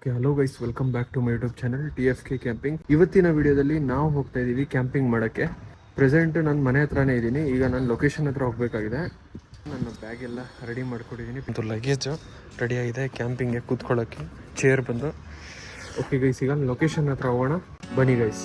Okay, hello guys, welcome back to my YouTube channel TFK camping. ಇವತ್ತಿನ ವಿಡಿಯೋದಲ್ಲಿ ನಾವು ಹೋಗ್ತಾ ಇದ್ದೀವಿ ಕ್ಯಾಂಪಿಂಗ್ ಮಾಡೋಕ್ಕೆ. ಪ್ರೆಸೆಂಟ್ ನಾನು ಮನೆ ಹತ್ರನೇ ಇದ್ದೀನಿ. ಈಗ ನಾನು ಲೊಕೇಶನ್ ಹತ್ರ ಹೋಗಬೇಕಾಗಿದೆ. ನನ್ನ ಬ್ಯಾಗ್ ಎಲ್ಲ ರೆಡಿ ಮಾಡ್ಕೊಂಡಿದ್ದೀನಿ. ಒಂದು ಲಗೇಜು ರೆಡಿಯಾಗಿದೆ ಕ್ಯಾಂಪಿಂಗ್ಗೆ ಕೂತ್ಕೊಳ್ಳೋಕ್ಕೆ. ಚೇರ್ ಬಂದು ಓಕೆ ಗೈಸ್, ಈಗ ಲೊಕೇಶನ್ ಹತ್ರ ಹೋಗೋಣ, ಬನ್ನಿ ಗೈಸ್.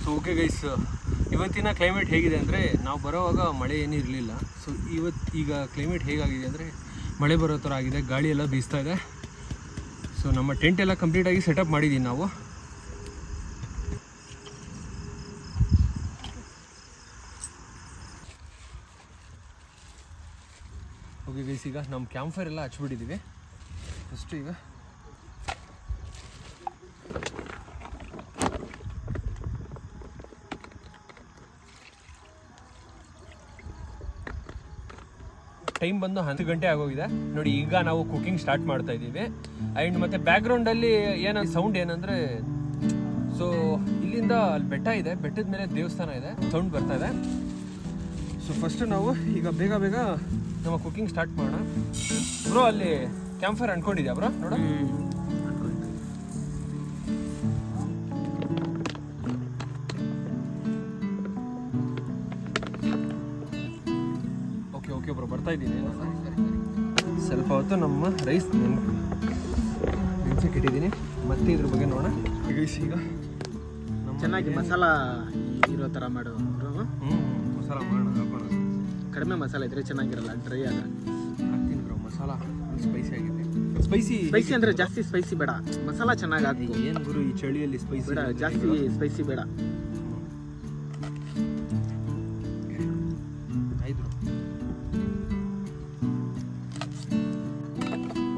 ಸೊ ಓಕೆ ಗೈಸ್, ಇವತ್ತಿನ ಕ್ಲೈಮೇಟ್ ಹೇಗಿದೆ ಅಂದರೆ, ನಾವು ಬರೋವಾಗ ಮಳೆ ಏನೂ ಇರಲಿಲ್ಲ. ಸೊ ಈಗ ಕ್ಲೈಮೇಟ್ ಹೇಗಾಗಿದೆ ಅಂದರೆ ಮಳೆ ಬರೋ ಥರ ಆಗಿದೆ, ಗಾಳಿ ಎಲ್ಲ ಬೀಸ್ತಾ ಇದೆ. ಸೊ ನಮ್ಮ ಟೆಂಟ್ ಎಲ್ಲ ಕಂಪ್ಲೀಟಾಗಿ ಸೆಟಪ್ ಮಾಡಿದ್ದೀವಿ ನಾವು. ಓಕೆ ಗೈಸ್, ಈಗ ನಮ್ಮ ಕ್ಯಾಂಪ್ ಫೈರ್ ಎಲ್ಲ ಹಚ್ಬಿಟ್ಟಿದ್ದೀವಿ. ಫಸ್ಟು ಈಗ ಟೈಮ್ ಬಂದು 10 ಗಂಟೆ ಆಗೋಗಿದೆ ನೋಡಿ. ಈಗ ನಾವು ಕುಕಿಂಗ್ ಸ್ಟಾರ್ಟ್ ಮಾಡ್ತಾ ಇದ್ದೀವಿ. ಆ್ಯಂಡ್ ಮತ್ತು ಬ್ಯಾಕ್ಗ್ರೌಂಡಲ್ಲಿ ಸೌಂಡ್ ಏನಂದರೆ, ಸೊ ಇಲ್ಲಿಂದ ಅಲ್ಲಿ ಬೆಟ್ಟ ಇದೆ, ಬೆಟ್ಟದ ಮೇಲೆ ದೇವಸ್ಥಾನ ಇದೆ, ಸೌಂಡ್ ಬರ್ತಾ ಇದೆ. ಸೊ ಫಸ್ಟು ನಾವು ಈಗ ಬೇಗ ನಮ್ಮ ಕುಕಿಂಗ್ ಸ್ಟಾರ್ಟ್ ಮಾಡೋಣ. ಬ್ರೋ, ಅಲ್ಲಿ ಕ್ಯಾಂಪ್ ಫೈರ್ ಅನ್ಕೊಂಡಿದ್ಯಾ ಬ್ರೋ? ನೋಡು, ಓಕೆ ಬ್ರೋ, ಬರ್ತಾ ಇದ್ದೀನಿ. ಸ್ವಲ್ಪ ಹೊತ್ತು ನಮ್ಮ ರೈಸ್ ನೆನೆಸಕ್ಕೆ ಇಟ್ಟಿದ್ದೀನಿ, ಮತ್ತೆ ಇದ್ರ ಬಗ್ಗೆ ನೋಡೋಣ. ಈಗ ಚೆನ್ನಾಗಿ ಮಸಾಲ ಇರೋ ಥರ ಮಾಡು. ಮಸಾಲ ಮಾಡೋಣ, ಹಾಕೋಣ. ಕಡಿಮೆ ಮಸಾಲೆ ಇದ್ರೆ ಚೆನ್ನಾಗಿರಲ್ಲ, ಡ್ರೈ ಆಗ ಹಾಕ್ತೀನಿ ಬ್ರೋ. ಮಸಾಲ ಸ್ಪೈಸಿ ಆಗಿದೆ. ಸ್ಪೈಸಿ ಅಂದರೆ ಜಾಸ್ತಿ ಸ್ಪೈಸಿ ಬೇಡ, ಮಸಾಲ ಚೆನ್ನಾಗಿ ಹಾಕಿ. ಏನು ಗುರು ಈ ಚಳಿಯಲ್ಲಿ ಸ್ಪೈಸಿ ಬೇಡ, ಜಾಸ್ತಿ ಸ್ಪೈಸಿ ಬೇಡ.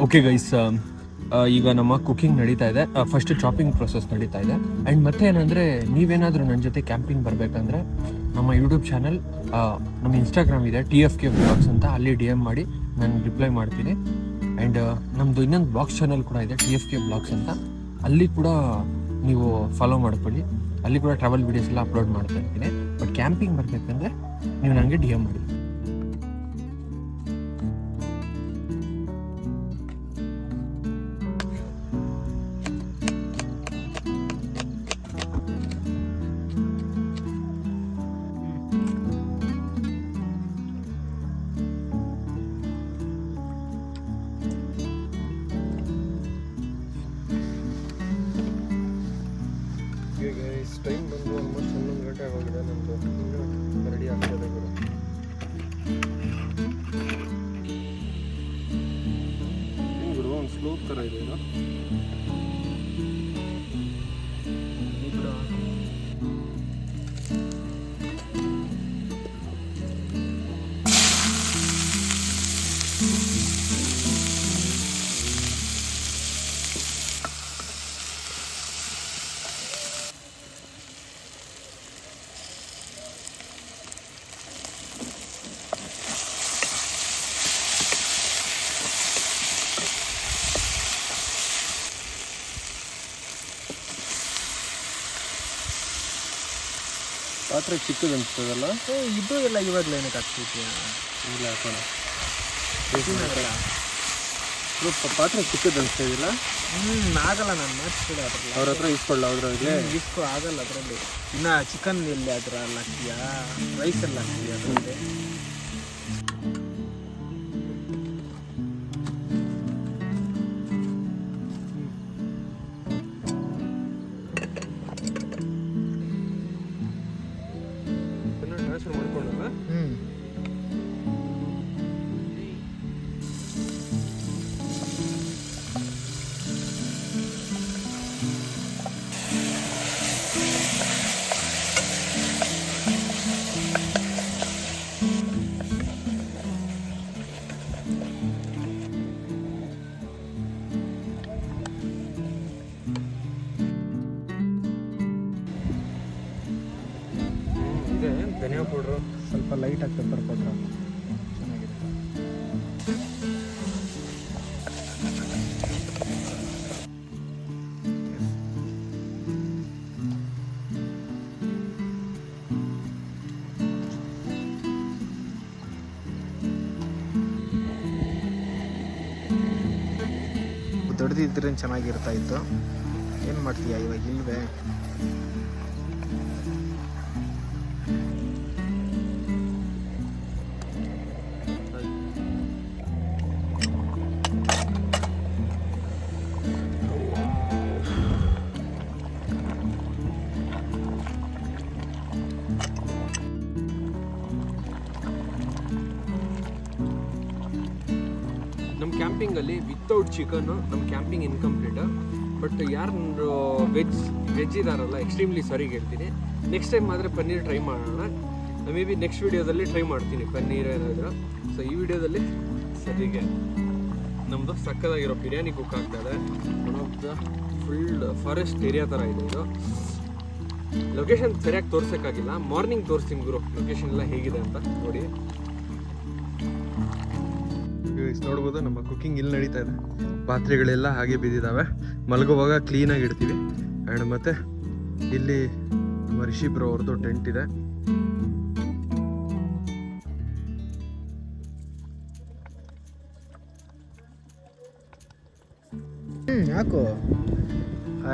ಓಕೆ ಗೈಸ್, ಈಗ ನಮ್ಮ ಕುಕಿಂಗ್ ನಡೀತಾ ಇದೆ. ಫಸ್ಟ್ ಚಾಪಿಂಗ್ ಪ್ರೊಸೆಸ್ ನಡೀತಾ ಇದೆ. ಆ್ಯಂಡ್ ಮತ್ತೆ ಏನಂದರೆ, ನೀವೇನಾದರೂ ನನ್ನ ಜೊತೆ ಕ್ಯಾಂಪಿಂಗ್ ಬರಬೇಕಂದ್ರೆ ನಮ್ಮ ಯೂಟ್ಯೂಬ್ ಚಾನಲ್, ನಮ್ಮ ಇನ್ಸ್ಟಾಗ್ರಾಮ್ ಇದೆ TFK ಬ್ಲಾಗ್ಸ್ ಅಂತ, ಅಲ್ಲಿ DM ಮಾಡಿ, ನಾನು ರಿಪ್ಲೈ ಮಾಡ್ತೀನಿ. ಆ್ಯಂಡ್ ನಮ್ಮದು ಇನ್ನೊಂದು ಬ್ಲಾಗ್ಸ್ ಚಾನಲ್ ಕೂಡ ಇದೆ, TFK ಬ್ಲಾಗ್ಸ್ ಅಂತ, ಅಲ್ಲಿ ಕೂಡ ನೀವು ಫಾಲೋ ಮಾಡ್ಕೊಳ್ಳಿ. ಅಲ್ಲಿ ಕೂಡ ಟ್ರಾವೆಲ್ ವೀಡಿಯೋಸ್ ಎಲ್ಲ ಅಪ್ಲೋಡ್ ಮಾಡ್ತಾ ಇರ್ತೀನಿ. ಬಟ್ ಕ್ಯಾಂಪಿಂಗ್ ಬರಬೇಕಂದ್ರೆ ನೀವು ನನಗೆ DM ಮಾಡಿ. ಟೈಮ್ ಬಂದು ಆಲ್ಮೋಸ್ಟ್ 11 ಗಂಟೆ ಆಗೋಗಿದೆ. ನಮ್ಮದು ರೆಡಿ ಆಗ್ತದೆ ಗುರು. ಗುರು ಒಂದು ಸ್ಲೋಪ್ ಥರ ಇದೆ ಈಗ. ಪಾತ್ರೆ ಚಿಕ್ಕದು ಅನ್ಸ್ತದಲ್ಲ. ಇದು ಎಲ್ಲ ಇವಾಗಲೇ ಏನಕ್ಕೆ ಆಗ್ತೈತಿ ಇಲ್ಲ ಹಾಕೋಣ. ಪಾತ್ರೆ ಚಿಕ್ಕದು ಅನಿಸ್ತಾಯಿಲ್ಲ. ಆಗಲ್ಲ, ನಾನು ಮಾಡಿಸ್ಕೊಡ ಅದ್ರಲ್ಲಿ. ಅವ್ರ ಹತ್ರ ಇಸ್ಕೊಳ್ಳ ಅದ್ರಲ್ಲಿ ಇಸ್ಕೊ ಆಗಲ್ಲ ಅದರಲ್ಲಿ. ಇನ್ನು ಚಿಕನ್ ಎಲ್ಲಿ ಅದ್ರಲ್ಲಿ ಹಾಕ್ತೀಯಾ, ರೈಸ್ ಎಲ್ಲ ಹಾಕ್ತೀಯಾ ಅದರಲ್ಲಿ. ಟ್ರಾನ್ಸ್ಫರ್ ಮಾಡ್ಕೊಂಡಲ್ಲ. ಇದೆ ಧನಿಯಾ ಪೌಡ್ರು, ಸ್ವಲ್ಪ ಲೈಟಾಗಿ ಪೆಪ್ಪರ್ ಪೌಡ್ರ್ ಚೆನ್ನಾಗಿರುತ್ತೆ. ದೊಡ್ಡದಿದ್ರೆ ಚೆನ್ನಾಗಿರ್ತಾ ಇತ್ತು. ಏನು ಮಾಡ್ತೀಯಾ ಇವಾಗ ಇಲ್ವೇ? ನಮ್ಮ ಕ್ಯಾಂಪಿಂಗಲ್ಲಿ ವಿತೌಟ್ ಚಿಕನ್ ನಮ್ಮ ಕ್ಯಾಂಪಿಂಗ್ ಇನ್ಕಂಪ್ಲೀಟ್. ಬಟ್ ಯಾರು ವೆಜ್ ಇದಾರಲ್ಲ, ಎಕ್ಸ್ಟ್ರೀಮ್ಲಿ ಸಾರಿ ಹೇಳ್ತೀನಿ. ನೆಕ್ಸ್ಟ್ ಟೈಮ್ ಆದರೆ ಪನ್ನೀರ್ ಟ್ರೈ ಮಾಡೋಣ. ಮೇ ಬಿ ನೆಕ್ಸ್ಟ್ ವೀಡಿಯೋದಲ್ಲಿ ಟ್ರೈ ಮಾಡ್ತೀನಿ ಪನ್ನೀರ್ ಏನಾದರೂ. ಸೊ ಈ ವಿಡಿಯೋದಲ್ಲಿ ಸರಿಗೆ ನಮ್ಮದು ಸಕ್ಕದಾಗಿರೋ ಬಿರಿಯಾನಿ ಕುಕ್ ಆಗ್ತಾಯಿದೆ. One of the full forest area ಥರ ಇದೆ ಇದು. ಲೊಕೇಶನ್ ಸರಿಯಾಗಿ ತೋರ್ಸೋಕ್ಕಾಗಿಲ್ಲ, ಮಾರ್ನಿಂಗ್ ತೋರಿಸ್ತೀನಿ ಗುರು ಲೊಕೇಶನ್ ಎಲ್ಲ ಹೇಗಿದೆ ಅಂತ ನೋಡಿ. ನೋಡ್ಬೋದು ನಮ್ಮ ಕುಕ್ಕಿಂಗ್ ಇಲ್ಲಿ ನಡೀತಾ ಇದೆ. ಪಾತ್ರೆಗಳೆಲ್ಲ ಹಾಗೆ ಬಿದ್ದಿದ್ದಾವೆ. ಮಲಗುವಾಗ ಕ್ಲೀನಾಗಿ ಇಡ್ತೀವಿ. ಆ್ಯಂಡ್ ಮತ್ತೆ ಇಲ್ಲಿ ನಮ್ಮ ರಿಷಿ ಬ್ರೋ ಅವ್ರದ್ದು ಟೆಂಟ್ ಇದೆ. ಹಾಕು,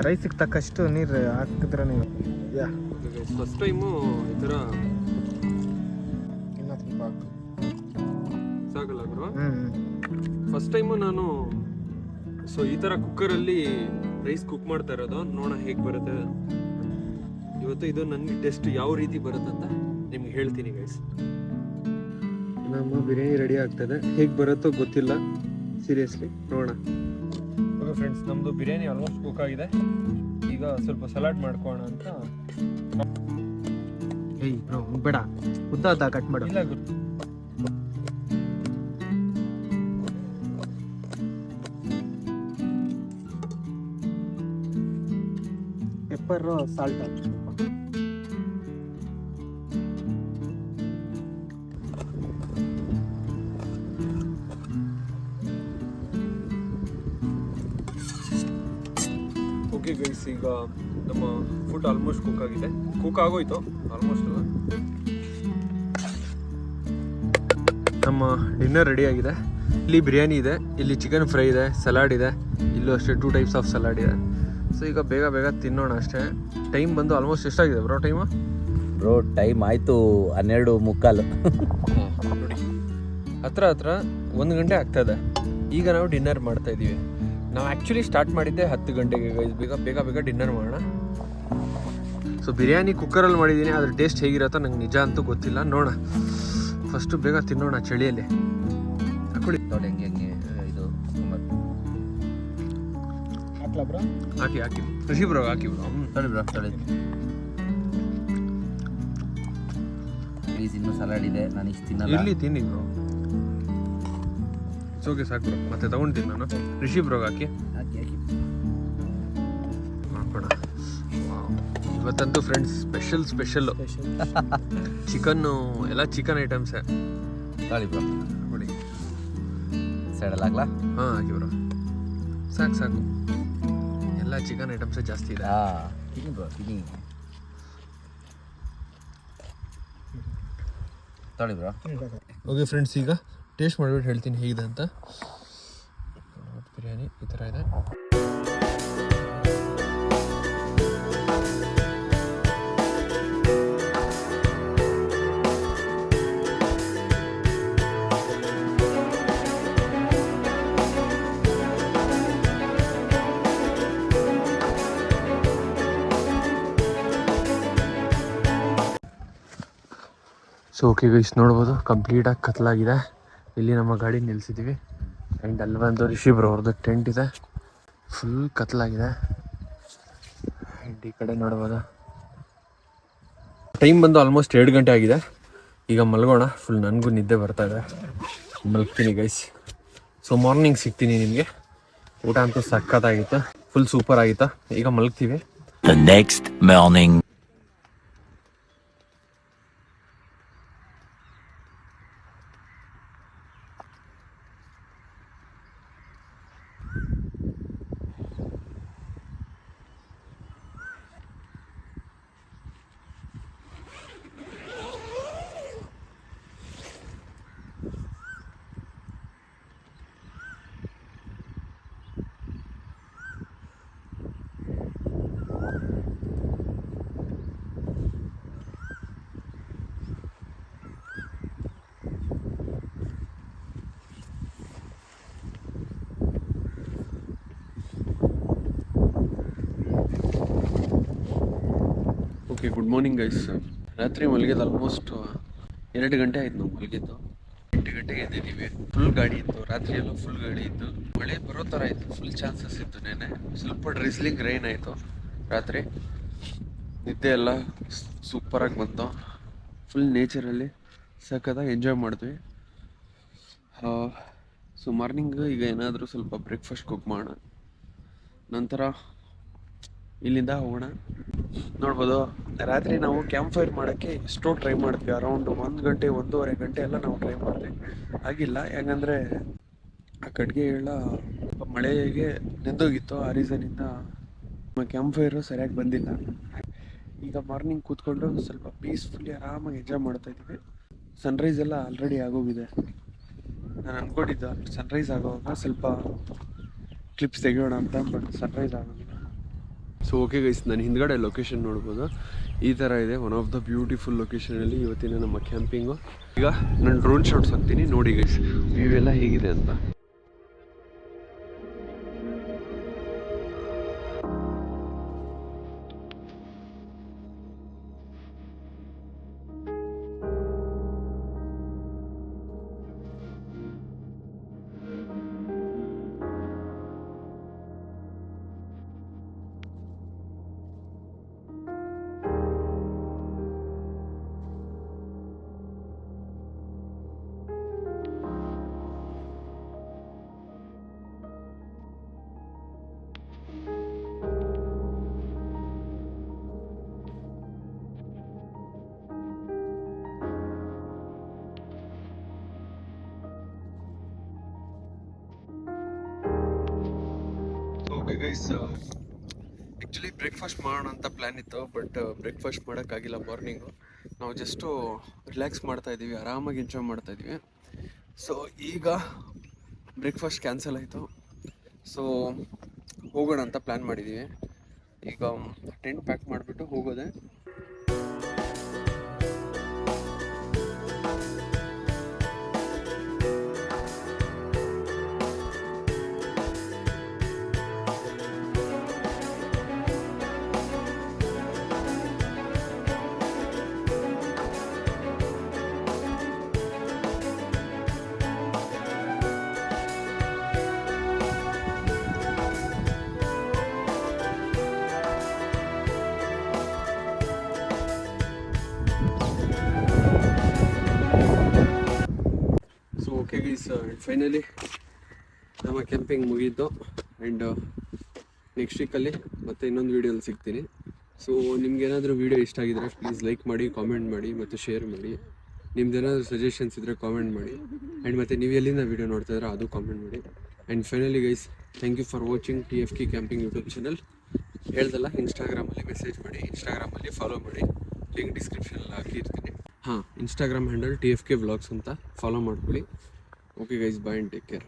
ರೈಸಿಗೆ ತಕ್ಕಷ್ಟು ನೀರು ಹಾಕಿದ್ರೆ ನೀವು. ಯಾ ಫಸ್ಟ್ ಟೈಮು ಈ ಥರ ಇನ್ನೂ ಸ್ವಲ್ಪ ಹಾಕು. ಸಾಕಲ್ಲ ಗುರು? ಫಸ್ಟ್ ಟೈಮು ನಾನು ಈ ಥರ ಕುಕ್ಕರಲ್ಲಿ ರೈಸ್ ಕುಕ್ ಮಾಡ್ತಾ ಇರೋದು. ನೋಡೋಣ ಹೇಗೆ ಬರುತ್ತೆ ಇವತ್ತು. ಇದು ನನಗೆ ಟೆಸ್ಟ್ ಯಾವ ರೀತಿ ಬರುತ್ತೆ ಅಂತ ನಿಮ್ಗೆ ಹೇಳ್ತೀನಿ ಗೈಸ್. ನಮ್ಮ ಬಿರಿಯಾನಿ ರೆಡಿ ಆಗ್ತದೆ, ಹೇಗೆ ಬರುತ್ತೋ ಗೊತ್ತಿಲ್ಲ, ಸೀರಿಯಸ್ಲಿ ನೋಡೋಣ. ಓಕೆ ಫ್ರೆಂಡ್ಸ್, ನಮ್ಮದು ಬಿರಿಯಾನಿ ಆಲ್ಮೋಸ್ಟ್ ಕುಕ್ ಆಗಿದೆ. ಈಗ ಸ್ವಲ್ಪ ಸಲಾಡ್ ಮಾಡ್ಕೋಣ ಅಂತ. ಏಯ್ ಬ್ರೋ ಬೇಡ, ಉದ್ದ ಕಟ್ ಮಾಡು. ಇಲ್ಲ ಪೆಪ್ಪರ್ ಸಾಲ್ಟ್ ಹಾಕಿ ಸ್ವಲ್ಪ. ಓಕೆ ಗೈಸ್, ಈಗ ನಮ್ಮ ಫುಡ್ ಆಲ್ಮೋಸ್ಟ್ ಕುಕ್ ಆಗಿದೆ. ಕುಕ್ ಆಗೋಯ್ತು ಆಲ್ಮೋಸ್ಟ್ ಎಲ್ಲ. ನಮ್ಮ ಡಿನ್ನರ್ ರೆಡಿ ಆಗಿದೆ. ಇಲ್ಲಿ ಬಿರಿಯಾನಿ ಇದೆ, ಇಲ್ಲಿ ಚಿಕನ್ ಫ್ರೈ ಇದೆ, ಸಲಾಡ್ ಇದೆ, ಇಲ್ಲೂ ಅಷ್ಟೇ 2 ಟೈಪ್ಸ್ ಆಫ್ ಸಲಾಡ್ ಇದೆ. ಸೊ ಈಗ ಬೇಗ ಬೇಗ ತಿನ್ನೋಣ ಅಷ್ಟೇ. ಟೈಮ್ ಬಂದು ಆಲ್ಮೋಸ್ಟ್ ಎಷ್ಟಾಗಿದೆ ಬ್ರೋ ಟೈಮು? ಬ್ರೋ ಟೈಮ್ ಆಯಿತು 12:45. ನೋಡಿ ಹತ್ರ 1 ಗಂಟೆ ಆಗ್ತಾಯಿದೆ. ಈಗ ನಾವು ಡಿನ್ನರ್ ಮಾಡ್ತಾ ಇದ್ದೀವಿ. ನಾವು ಆ್ಯಕ್ಚುಲಿ ಸ್ಟಾರ್ಟ್ ಮಾಡಿದ್ದೆ 10 ಗಂಟೆಗೆ. ಬೇಗ ಬೇಗ ಡಿನ್ನರ್ ಮಾಡೋಣ. ಸೊ ಬಿರಿಯಾನಿ ಕುಕ್ಕರಲ್ಲಿ ಮಾಡಿದ್ದೀನಿ, ಅದ್ರ ಟೇಸ್ಟ್ ಹೇಗಿರುತ್ತೋ ನಂಗೆ ನಿಜ ಅಂತೂ ಗೊತ್ತಿಲ್ಲ. ನೋಡೋಣ, ಫಸ್ಟು ಬೇಗ ತಿನ್ನೋಣ ಚಳಿಯಲ್ಲಿ. ಹಾಕೊಳ್ಳಿ ನೋಡಿ ಹೆಂಗೆ ಇದು ಹಾಕ್ಲಾ ಬ್ರೋ? ಹಾಕಿ ಋಷಿ ಬ್ರೋ ಹಾಕಿ ಬ್ರೋ. ತಡಿ ಬ್ರೋ ತಡಿ, ಪ್ಲೀಸ್. ಇನ್ನೂ ಸಲಾಡ್ ಇದೆ, ನಾನು ಇಷ್ಟು ತಿನ್ನಲ್ಲ. ಇಲ್ಲಿ ತಿನ್ನಿ ಬ್ರೋ, ಓಕೆ ಸಾಕು ಬ್ರೋ. ಮತ್ತೆ ತಗೊಂಡ್ತೀನಿ ನಾನು. ಋಷಿ ಬ್ರೋಗೆ ಹಾಕಿ ಹಾಕೋಣ. ಇವತ್ತಂತೂ ಫ್ರೆಂಡ್ಸ್ ಸ್ಪೆಷಲ್ಲು ಚಿಕನ್ನು, ಎಲ್ಲ ಚಿಕನ್ ಐಟಮ್ಸೇ. ತಡಿ ಬ್ರೋ, ನೋಡಿ ಸೈಡಲ್ಲಿ ಹಾಕ್ಲಾ? ಹಾಂ ಹಾಕಿ ಬ್ರೋ, ಸಾಕು. ಎಲ್ಲ ಚಿಕನ್ ಐಟಮ್ಸೇ ಜಾಸ್ತಿ ಇದೆ. ತಿನ್ನಿ ಬ್ರೋ, ತಿನ್ನಿ. ತೊಳಿ ಬ್ರೋ. ಓಕೆ ಫ್ರೆಂಡ್ಸ್, ಈಗ ಟೇಸ್ಟ್ ಮಾಡಿಬಿಟ್ಟು ಹೇಳ್ತೀನಿ ಹೇಗಿದೆ ಅಂತ. ಬಿರಿಯಾನಿ ಈ ಥರ ಇದೆ. ಸೊ ಓಕೆ ಗೈಸ್, ನೋಡ್ಬೋದು ಕಂಪ್ಲೀಟಾಗಿ ಕತ್ಲಾಗಿದೆ. ಇಲ್ಲಿ ನಮ್ಮ ಗಾಡಿ ನಿಲ್ಸಿದ್ದೀವಿ. ಆ್ಯಂಡ್ ಅಲ್ಲಿ ಒಂದು ರಿಷಿ ಬ್ರೋ ಅವ್ರದ್ದು ಟೆಂಟ್ ಇದೆ. ಫುಲ್ ಕತ್ಲಾಗಿದೆ. ಆ್ಯಂಡ್ ಈ ಕಡೆ ನೋಡ್ಬೋದು ಟೈಮ್ ಬಂದು ಆಲ್ಮೋಸ್ಟ್ 2 ಗಂಟೆ ಆಗಿದೆ. ಈಗ ಮಲ್ಗೋಣ. ಫುಲ್ ನನಗೂ ನಿದ್ದೆ ಬರ್ತಾ ಇದೆ. ಮಲ್ಗ್ತೀನಿ ಗೈಸ್. ಸೊ ಮಾರ್ನಿಂಗ್ ಸಿಗ್ತೀನಿ ನಿಮಗೆ. ಊಟ ಅಂತೂ ಸಖತ್ತಾಗಿತ್ತು, ಫುಲ್ ಸೂಪರ್ ಆಗಿತ್ತು. ಈಗ ಮಲ್ಗ್ತೀವಿ. The next morning. Okay, good morning guys. ರಾತ್ರಿ ಮಲಗಿದ್ದು ಆಲ್ಮೋಸ್ಟ್ 2 ಗಂಟೆ ಆಯ್ತು. ನಾವು ಮಲಗಿದ್ದು 8 ಗಂಟೆಗೆ ಎದ್ದಿದ್ದೀವಿ. ಫುಲ್ ಗಾಡಿ ಇತ್ತು, ರಾತ್ರಿ ಎಲ್ಲ ಫುಲ್ ಗಾಡಿ ಇತ್ತು. ಮಳೆ ಬರೋ ಥರ ಇತ್ತು, ಫುಲ್ ಚಾನ್ಸಸ್ ಇತ್ತು. ನೆನೆ ಸ್ವಲ್ಪ ಡ್ರಿಸ್ಲಿಂಗ್ ರೈನ್ ಆಯಿತು ರಾತ್ರಿ. ನಿದ್ದೆ ಎಲ್ಲ ಸೂಪರಾಗಿ ಬಂತು. ಫುಲ್ ನೇಚರಲ್ಲಿ ಸಖತ್ತಾಗಿ ಎಂಜಾಯ್ ಮಾಡಿದ್ವಿ. ಸೊ ಮಾರ್ನಿಂಗ್ ಈಗ ಏನಾದರೂ ಸ್ವಲ್ಪ ಬ್ರೇಕ್ಫಾಸ್ಟ್ ಕುಕ್ ಮಾಡೋಣ, ನಂತರ ಇಲ್ಲಿಂದ ಹೋಗೋಣ. ನೋಡ್ಬೋದು, ರಾತ್ರಿ ನಾವು ಕ್ಯಾಂಪ್ ಫೈರ್ ಮಾಡೋಕ್ಕೆ ಎಷ್ಟೋ ಟ್ರೈ ಮಾಡಿದ್ವಿ. ಅರೌಂಡ್ 1 ಗಂಟೆ 1.5 ಗಂಟೆ ಎಲ್ಲ ನಾವು ಟ್ರೈ ಮಾಡಿದ್ವಿ. ಆಗಿಲ್ಲ, ಯಾಕಂದರೆ ಆ ಕಟ್ಟಿಗೆ ಎಲ್ಲ ಮಳೆಗೆ ನೆಂದೋಗಿತ್ತು. ಆ ರೀಸನಿಂದ ಕ್ಯಾಂಪ್ ಫೈರು ಸರಿಯಾಗಿ ಬಂದಿಲ್ಲ. ಈಗ ಮಾರ್ನಿಂಗ್ ಕೂತ್ಕೊಂಡು ಸ್ವಲ್ಪ ಪೀಸ್ಫುಲ್ಲಿ ಆರಾಮಾಗಿ ಎಂಜಾಯ್ ಮಾಡ್ತಾಯಿದ್ದೀವಿ. ಸನ್ರೈಸ್ ಎಲ್ಲ ಆಲ್ರೆಡಿ ಆಗೋಗಿದೆ. ನಾನು ಅಂದ್ಕೊಂಡಿದ್ದೆ ಸನ್ರೈಸ್ ಆಗೋವಾಗ ಸ್ವಲ್ಪ ಕ್ಲಿಪ್ಸ್ ತೆಗೆಯೋಣ ಅಂತ, ಬಟ್ ಸನ್ರೈಸ್ ಆಗೋದಿಲ್ಲ. ಸೊ ಓಕೆ ಗೈಸ್, ನಾನು ಹಿಂದ್ಗಡೆ ಲೊಕೇಶನ್ ನೋಡ್ಬೋದು. ಈ ಥರ ಇದೆ, ಒನ್ ಆಫ್ ದ ಬ್ಯೂಟಿಫುಲ್ ಲೊಕೇಶನಲ್ಲಿ ಇವತ್ತಿನ ನಮ್ಮ ಕ್ಯಾಂಪಿಂಗು. ಈಗ ನಾನು ಡ್ರೋನ್ ಶಾಟ್ಸ್ ಹಾಕ್ತೀನಿ, ನೋಡಿ ಗೈಸ್ ವ್ಯೂ ಎಲ್ಲ ಹೇಗಿದೆ ಅಂತ. ಓಕೆ ಗೈಸ್, ಆ್ಯಕ್ಚುಲಿ ಬ್ರೇಕ್ಫಾಸ್ಟ್ ಮಾಡೋಣ ಅಂತ ಪ್ಲ್ಯಾನ್ ಇತ್ತು, ಬಟ್ ಬ್ರೇಕ್ಫಾಸ್ಟ್ ಮಾಡೋಕ್ಕಾಗಿಲ್ಲ. ಮಾರ್ನಿಂಗು ನಾವು ಜಸ್ಟು ರಿಲ್ಯಾಕ್ಸ್ ಮಾಡ್ತಾಯಿದ್ದೀವಿ, ಆರಾಮಾಗಿ ಎಂಜಾಯ್ ಮಾಡ್ತಾಯಿದ್ದೀವಿ. ಸೊ ಈಗ ಬ್ರೇಕ್ಫಾಸ್ಟ್ ಕ್ಯಾನ್ಸಲ್ ಆಯಿತು. ಸೊ ಹೋಗೋಣ ಅಂತ ಪ್ಲ್ಯಾನ್ ಮಾಡಿದ್ದೀವಿ. ಈಗ ಟೆಂಟ್ ಪ್ಯಾಕ್ ಮಾಡಿಬಿಟ್ಟು ಹೋಗೋದೆ. ಓಕೆ ಗೈಸ್, ಫೈನಲಿ ನಮ್ಮ ಕ್ಯಾಂಪಿಂಗ್ ಮುಗೀತು. ಆ್ಯಂಡ್ ನೆಕ್ಸ್ಟ್ ವೀಕಲ್ಲಿ ಮತ್ತೆ ಇನ್ನೊಂದು ವೀಡಿಯೋಲಿ ಸಿಗ್ತೀನಿ. ಸೊ ನಿಮ್ಗೇನಾದರೂ ವೀಡಿಯೋ ಇಷ್ಟ ಆಗಿದ್ರೆ ಪ್ಲೀಸ್ ಲೈಕ್ ಮಾಡಿ, ಕಾಮೆಂಟ್ ಮಾಡಿ ಮತ್ತು ಶೇರ್ ಮಾಡಿ. ನಿಮ್ದೇನಾದರೂ ಸಜೆಷನ್ಸ್ ಇದ್ದರೆ ಕಾಮೆಂಟ್ ಮಾಡಿ. ಆ್ಯಂಡ್ ಮತ್ತು ನೀವು ಎಲ್ಲಿಂದ ವೀಡಿಯೋ ನೋಡ್ತಾ ಇದ್ರೆ ಅದು ಕಾಮೆಂಟ್ ಮಾಡಿ. And finally guys, thank you for watching TFK camping YouTube channel. ಹೇಳ್ದಲ್ಲ, ಇನ್ಸ್ಟಾಗ್ರಾಮಲ್ಲಿ ಮೆಸೇಜ್ ಮಾಡಿ, ಇನ್ಸ್ಟಾಗ್ರಾಮಲ್ಲಿ ಫಾಲೋ ಮಾಡಿ, ಲಿಂಕ್ ಡಿಸ್ಕ್ರಿಪ್ಷನಲ್ಲಿ ಹಾಕಿರ್ತೀನಿ. ಹಾಂ, ಇನ್ಸ್ಟಾಗ್ರಾಮ್ ಹ್ಯಾಂಡಲ್ TFK ವ್ಲಾಗ್ಸ್ ಅಂತ ಫಾಲೋ ಮಾಡ್ಕೊಳ್ಳಿ. Okay guys, bye and take care.